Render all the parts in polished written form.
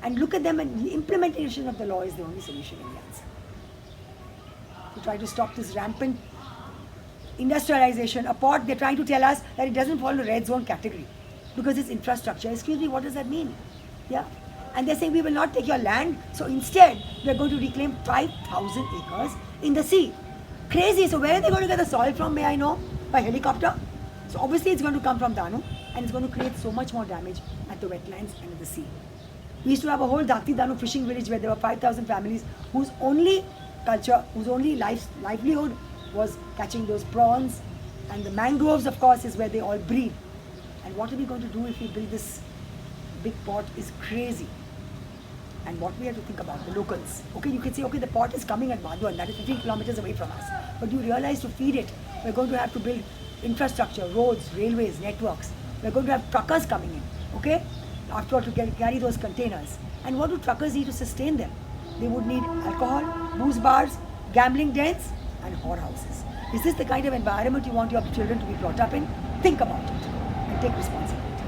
And look at them, and the implementation of the law is the only solution and the answer. To try to stop this rampant industrialization, a port, they're trying to tell us that it doesn't fall in the red zone category because it's infrastructure. Excuse me, what does that mean? Yeah. And they're saying we will not take your land, so instead we're going to reclaim 5,000 acres in the sea. Crazy. So where are they going to get the soil from, may I know? By helicopter? So obviously it's going to come from Dahanu, and it's going to create so much more damage at the wetlands and at the sea. We used to have a whole Dakti Dahanu fishing village where there were 5,000 families whose only culture, whose only livelihood was catching those prawns, and the mangroves, of course, is where they all breed. And what are we going to do if we build this big port is crazy. And what we have to think about, the locals. Okay, you can say, okay, the port is coming at Madhuan, that is 15 kilometers away from us. But you realize to feed it, we're going to have to build infrastructure, roads, railways, networks. We're going to have truckers coming in, okay? After all, to carry those containers. And what do truckers need to sustain them? They would need alcohol, booze bars, gambling dens, and whorehouses. Is this the kind of environment you want your children to be brought up in? Think about it and take responsibility.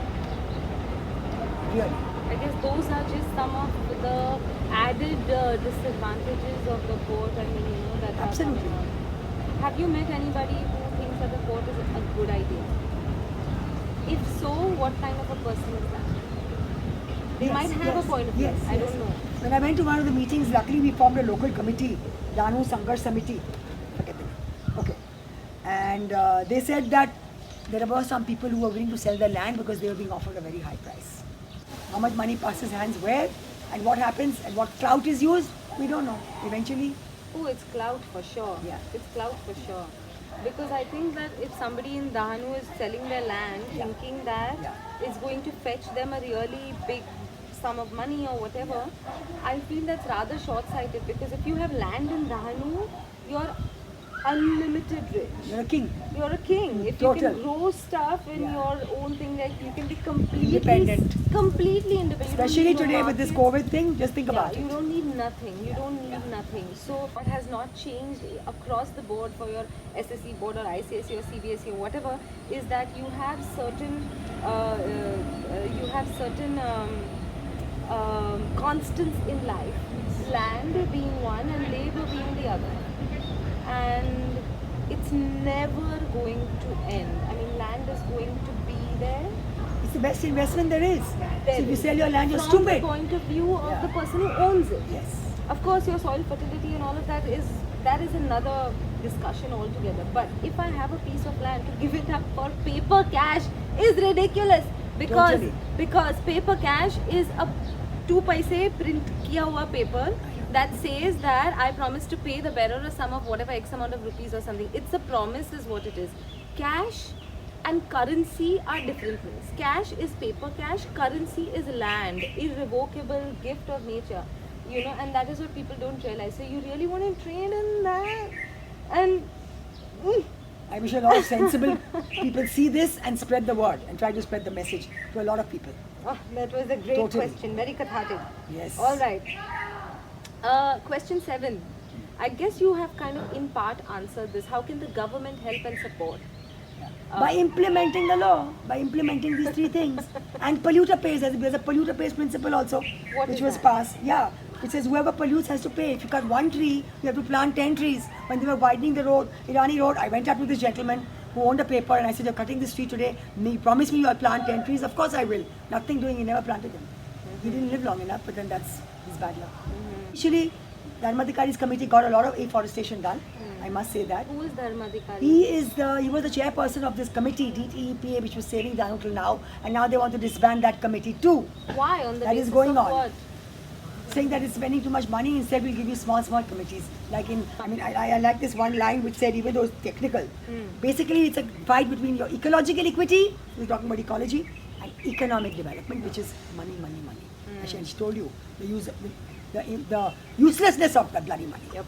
Really. I guess those are just some of the added disadvantages of the port. I mean, that Absolutely. are coming on. Have you met anybody who thinks that the port is a good idea? If so, what kind of a person is that? They might have a point of view. I don't know. When I went to one of the meetings, luckily we formed a local committee, Dahanu Sangharsh Samiti. Forget the name. Okay. And they said that there were some people who were willing to sell their land because they were being offered a very high price. How much money passes hands where, and what happens, and what clout is used, we don't know. Eventually. Oh, it's clout for sure. Yeah. It's clout for sure. Because I think that if somebody in Dahanu is selling their land thinking that it's going to fetch them a really big sum of money or whatever, I feel that's rather short-sighted, because if you have land in Dahanu, you're unlimited rich. You're a king. You're a king. If Total. you can grow stuff in your own thing, like you can be completely Independent. Completely independent. You don't Especially need no today with this market. COVID thing, just think about it. You don't need nothing. You don't need nothing. So what has not changed across the board for your SSC board or ICSE or CBSE or whatever is that you have certain constants in life. Land being one and labor being the other. And it's never going to end. I mean, land is going to be there. It's the best investment there is. So if you sell your land, you're From stupid. the point of view of the person who owns it. Yes. Of course, your soil fertility and all of that is another discussion altogether. But if I have a piece of land, to give it up for paper cash is ridiculous, because paper cash is a 2 paise print kiya hua paper that says that I promise to pay the bearer a sum of whatever X amount of rupees or something. It's a promise is what it is. Cash and currency are different things. Cash is paper cash, currency is land, irrevocable gift of nature. And that is what people don't realize. So you really want to trade in that? And I wish a lot of sensible people see this and spread the word and try to spread the message to a lot of people. that was a great Totally. question, very cathartic. Yes. All right. Question 7. I guess you have kind of in part answered this. How can the government help and support? By implementing the law, by implementing these 3 things. And polluter pays, there's a polluter pays principle also, which was passed. Yeah. It says whoever pollutes has to pay. If you cut 1 tree, you have to plant 10 trees. When they were widening the road, Irani Road, I went up to this gentleman who owned a paper and I said, you're cutting this tree today. Promise me you'll plant 10 trees. Of course I will. Nothing doing, he never planted them. He didn't live long enough, but then that's his bad luck. Actually, Dharmadhikari's committee got a lot of afforestation done. I must say that. Who is Dharmadhikari? He was the chairperson of this committee, DTEPA, which was saving Dahanu till now, and now they want to disband that committee too. Why? On the That basis is going of on. what? Saying that it's spending too much money, instead we'll give you small committees. I like this one line which said, even though it's technical, basically it's a fight between your ecological equity, we're talking about ecology, and economic development, which is money. Actually, I told you the uselessness of that bloody money. Yep.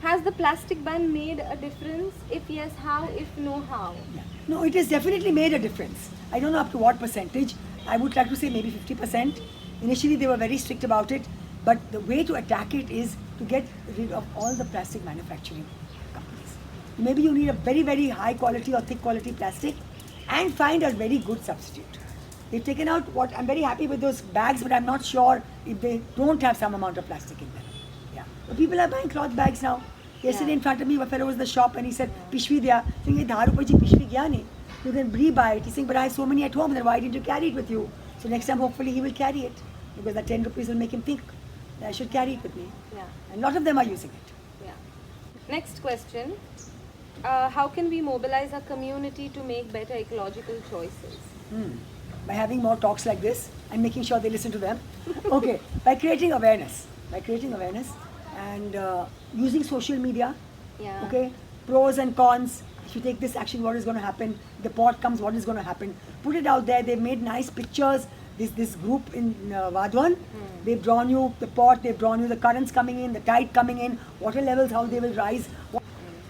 Has the plastic ban made a difference? If yes, how? If no, how? Yeah. No, it has definitely made a difference. I don't know up to what percentage. I would like to say maybe 50%. Initially, they were very strict about it, but the way to attack it is to get rid of all the plastic manufacturing companies. Maybe you need a very, very high quality or thick quality plastic and find a very good substitute. They've taken out what I'm very happy with those bags, but I'm not sure if they don't have some amount of plastic in them. Yeah. But people are buying cloth bags now. Yesterday in front of me, a fellow was in the shop and he said, Pishvi diya. Saying, "Ye 10 rupaye ki pishvi kya nahi? You can re-buy it." He's saying, "But I have so many at home, then why didn't you carry it with you?" So next time, hopefully, he will carry it because that 10 rupees will make him think that I should carry it with me. Yeah. And a lot of them are using it. Yeah. Next question. How can we mobilize our community to make better ecological choices? By having more talks like this and making sure they listen to them. Okay, by creating awareness. And using social media. Yeah. Okay, pros and cons. If you take this action, what is going to happen? The pot comes, what is going to happen? Put it out there. They've made nice pictures. This group in Vadwan, they've drawn you the pot, they've drawn you the currents coming in, the tide coming in, water levels, how they will rise.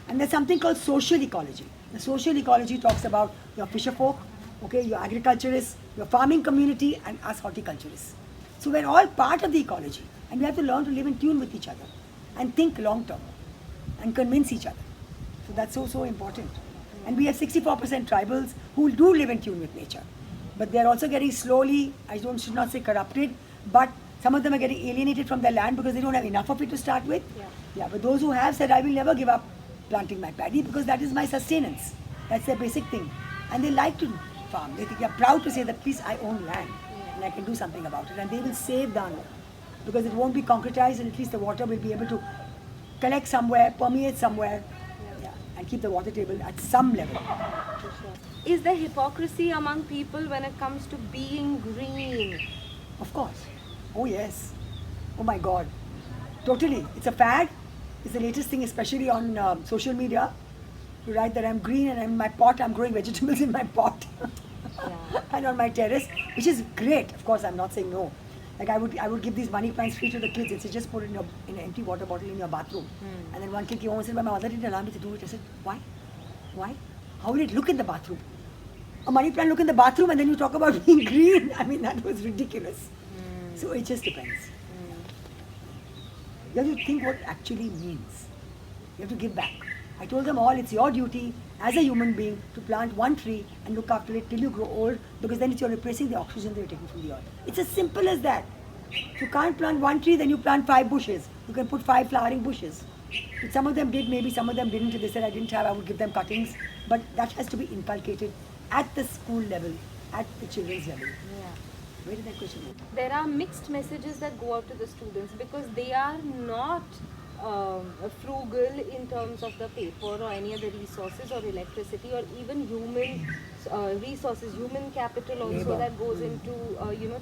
And there's something called social ecology. The social ecology talks about your fisher folk, okay, your agriculturists, your farming community, and us horticulturists. So we're all part of the ecology, and we have to learn to live in tune with each other and think long term and convince each other. So that's so important. And we have 64% tribals who do live in tune with nature. But they're also getting slowly, should not say corrupted, but some of them are getting alienated from their land because they don't have enough of it to start with. Yeah, but those who have said, I will never give up planting my paddy because that is my sustenance. That's their basic thing. And they like to farm. They are proud to say that, please, I own land and I can do something about it. And they will save the unlock because it won't be concretized and at least the water will be able to collect somewhere, permeate somewhere, and keep the water table at some level. Is there hypocrisy among people when it comes to being green? Of course. Oh yes. Oh my God. Totally. It's a fad. It's the latest thing, especially on social media. To write that I'm green and in my pot, I'm growing vegetables in my pot. And on my terrace, which is great. Of course, I'm not saying no. Like I would give these money plants free to the kids. It's just put it in an empty water bottle in your bathroom. And then one kid came home and said, my mother didn't allow me to do it. I said, why? Why? How will it look in the bathroom? A money plant look in the bathroom and then you talk about being green. I mean, that was ridiculous. So it just depends. You have to think what it actually means. You have to give back. I told them all, it's your duty as a human being to plant one tree and look after it till you grow old because then you're replacing the oxygen that you're taking from the earth. It's as simple as that. If you can't plant one tree, then you plant 5 bushes. You can put 5 flowering bushes. But some of them did, maybe some of them didn't. They said I didn't have, I would give them cuttings. But that has to be inculcated at the school level, at the children's level. Where did that question go? There are mixed messages that go out to the students because they are not frugal in terms of the paper or any other resources or electricity or even human resources, human capital also Labor. that goes into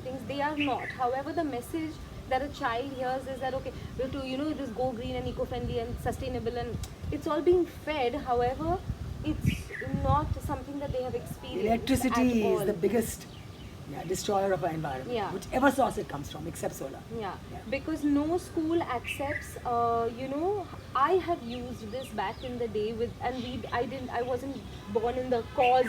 things. They are not. However, the message that a child hears is that okay, we have to just go green and eco-friendly and sustainable, and it's all being fed. However, it's not something that they have experienced. Electricity at all. is the biggest destroyer of our environment, Yeah. whichever source it comes from, except solar. Yeah, because no school accepts. I have used this back in the day I wasn't born in the cause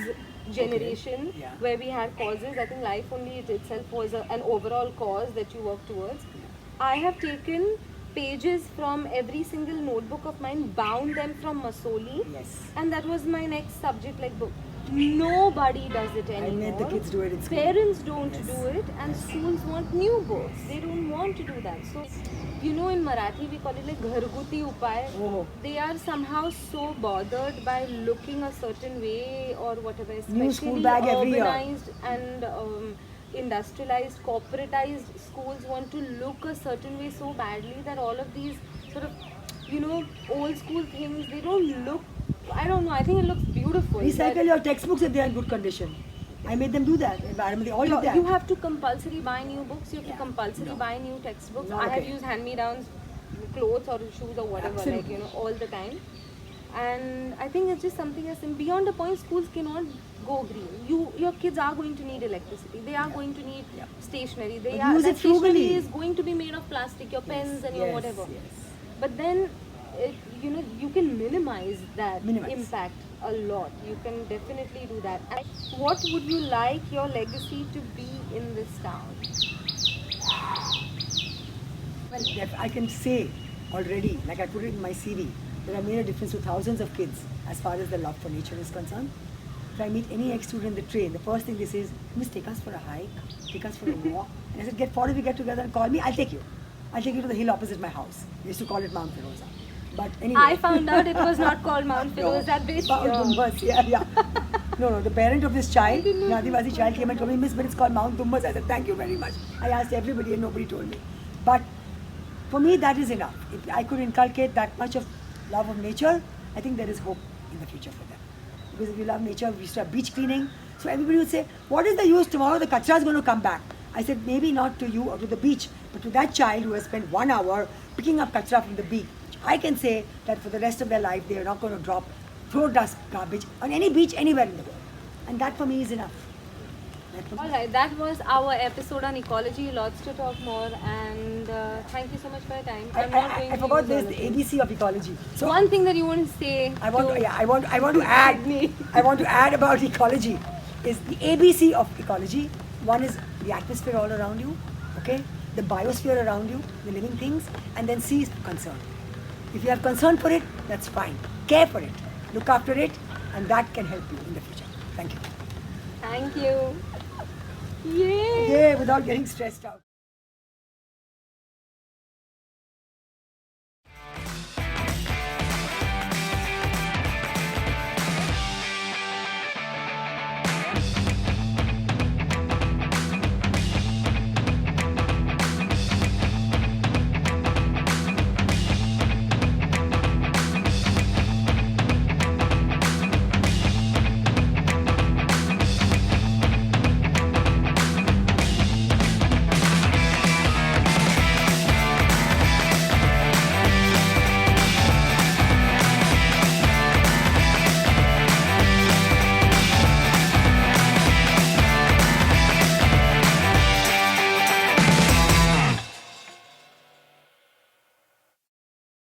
generation Yeah. where we had causes. I think life only itself was an overall cause that you work towards. I have taken pages from every single notebook of mine, bound them from Masoli, Yes. and that was my next subject like book. Nobody does it I anymore. made the kids do it in school. Parents don't Yes. do it, and schools want new books. They don't want to do that. So, in Marathi we call it like gharguti upay. Oh. They are somehow so bothered by looking a certain way or whatever, New especially school bag every year. urbanized and industrialized, corporatized schools want to look a certain way so badly that all of these sort of, old school things, they don't look, I don't know, I think it looks beautiful. Recycle your textbooks if they are in good condition. I made them do that. Environment, they all did that. You have to compulsory buy new books, you have to Yeah. compulsory buy new textbooks. Not I have okay. used hand-me-downs, clothes or shoes or whatever, Absolutely. all the time. And I think it's just something as beyond a point, schools cannot go green. Your kids are going to need electricity. They are going to need stationery. But use that it frugally. stationery is going to be made of plastic, your pens and your whatever. Yes. But then, you can minimize that Minimize. impact a lot. You can definitely do that. And what would you like your legacy to be in this town? Well, I can say already, like I put it in my CV, that I made a difference to thousands of kids as far as the love for nature is concerned. if I meet any ex-student in the train, the first thing they say is, Miss, take us for a hike, take us for a walk. And I said, get 40, we get together and call me, I'll take you. I'll take you to the hill opposite my house. We used to call it Mount Firoza. But anyway. I found out it was not called Mount Firoza this Mount year. Dumbas, yeah. No, the parent of this child, an Adivasi child, came and told me, Miss, but it's called Mount Dumbas. I said, thank you very much. I asked everybody and nobody told me. But for me, that is enough. If I could inculcate that much of love of nature, I think there is hope in the future for them. Because if you love nature, we used to have beach cleaning. So everybody would say, what is the use tomorrow? The kachra is going to come back. I said, maybe not to you or to the beach, but to that child who has spent 1 hour picking up kachra from the beach. I can say that for the rest of their life, they are not going to drop floor dust garbage on any beach anywhere in the world. And that for me is enough. Alright, that was our episode on ecology. Lots to talk more, and thank you so much for your time. I forgot there's the ABC of ecology. So one thing that you want to say. I want to add. I want to add about ecology is the ABC of ecology. One is the atmosphere all around you, okay, the biosphere around you, the living things, and then C is concern. If you have concern for it, that's fine. Care for it, look after it, and that can help you in the future. Thank you. Thank you. Yay! Yeah, without getting stressed out.